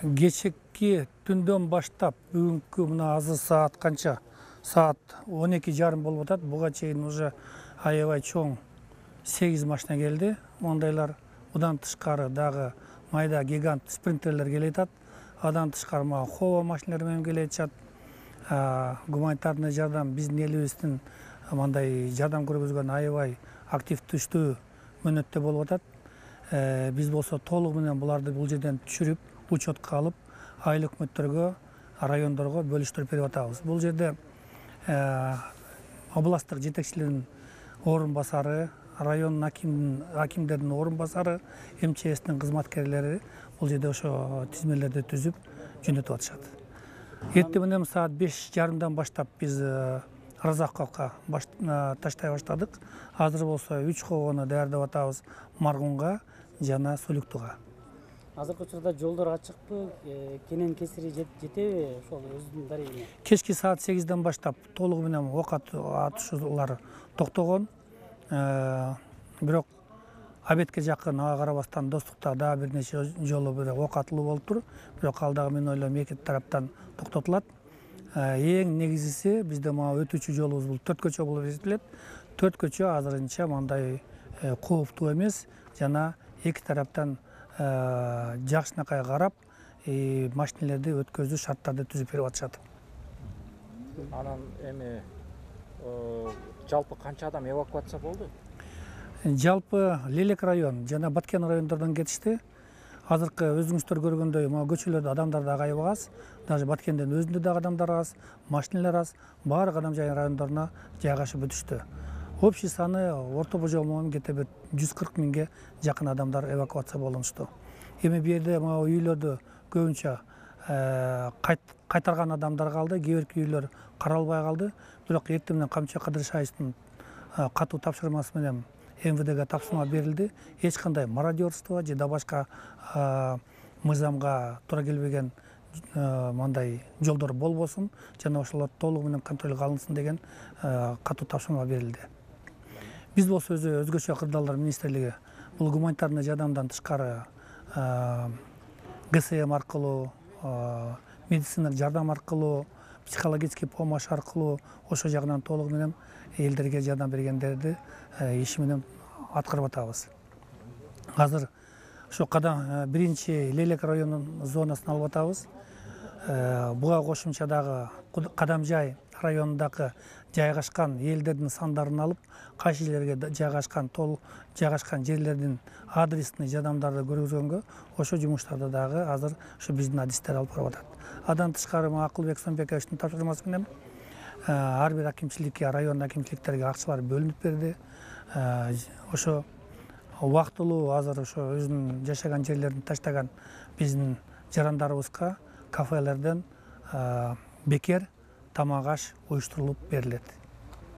Кечки түндөн баштап бүгүнкү мына азыр саат канча? Саат 12:30 болуп атат. Буга чейин уже аябай чоң 8 машина келди. Мондайлар будан тышкары дагы майда гигант спринтерлер келе жатат. Адан тышкары хова машиналар менен келе жатышат. Гуманитарный жардам биздин элибиздин мындай жардам көргөзгөн аябай активдүү мөөнөттө болуп атат. Биз болсо толугу менен буларды бул жерден түшүрүп, учетко алып, айыл өкмөттөргө, райондорго бөлүштүрүп берип атабыз. Бул жерде областтык жетекчилердин орун басары, район акимдердин орун басары, МЧСтин кызматкерлери бул жерде ошо тизмелерди түзүп жөнөтүп атышат. Эртең менен саат 5:30 баштап биз Разаковка таштай баштадык. Азыр болсо 3 ховону даярдап атабыз Маргунга жана Сулуктуга. Азыркы учурда жолдор ачыкпы, кенен кесири жетеби ошол өзүнүн дарегине? Кечки саат 8ден баштап толугу менен ок атышуулар токтогон. Бирок обедке жакын ага карабастан Достукта дагы бир нече жолу бир ок атылуу болуп тур. Бирок ал дагы мен ойлойм эки тараптан токтотулат. Эң негизгиси бизде өтүүчү жолубуз бул 4 көчө болуп эсептелет. 4 көчө азырынча мындай кооптуу эмес жана эки тараптан жакшынакай карап, машиналерди өткөзүү шарттарды түзүп берип атышат. Анан эми жалпы канча адам эвакуация болду? Жалпы Лелек район жана Баткен райондордон кетишти. Азыркы өзүңүздөр көргөндөй, көчөлөрдө адамдар дагы аябай аз. Даже Баткендин өзүндө дагы адамдар аз, машиналар аз. Баардык адам жайын райондоруна жайгашып өтүштү. Общий саны орто божомон кете бир 140 миңге жакын адамдар эвакуация болунушту. Эми бу жерде үйлөрдү көбүнчө кайтарган адамдар калды, кээ бирки үйлөр каралбай калды. Бирок эртең менен Камчы Кадыршаевдин катуу тапшырмасы менен МВДге тапсырма берилди. Эч кандай мародерство же да башка мыйзамга туура келбеген мындай жолдор болбосун жана ошолор толугу менен контролго алынсын деген катуу тапшырма берилди. Биз болсо өзгөчө кырдаалдар министрлиги бул гуманитарный жардамдан тышкары ГСМ аркылуу, медициналык жардам аркылуу, психологический помощь аркылуу ошо жагынан толугу менен элдерге жардам бергендерди иши менен аткарып атабыз. Азыр ошо биринчи Лелек районунун зонасын алып атабыз. Буга кошумча дагы Кадамжай районундагы жайгашкан элдердин сандарын алып, кайсы жерлерге жайгашкан жерлердин адресный жардамдарды көргөзгөнгө ошо жумуштарды дагы азыр ошо биздин адистер алып барып атат. Адан тышкары Акылбек Сомбековичтин тапшырмасы менен ар бир акимчиликке, район акимчиликтерге акчалар бөлүнүп берди. Ошо убактылуу азыр ошо өзүнүн жашаган жерлерин таштаган биздин жарандарыбызга кафелерден бекер тамак аш уюштурулуп берилет.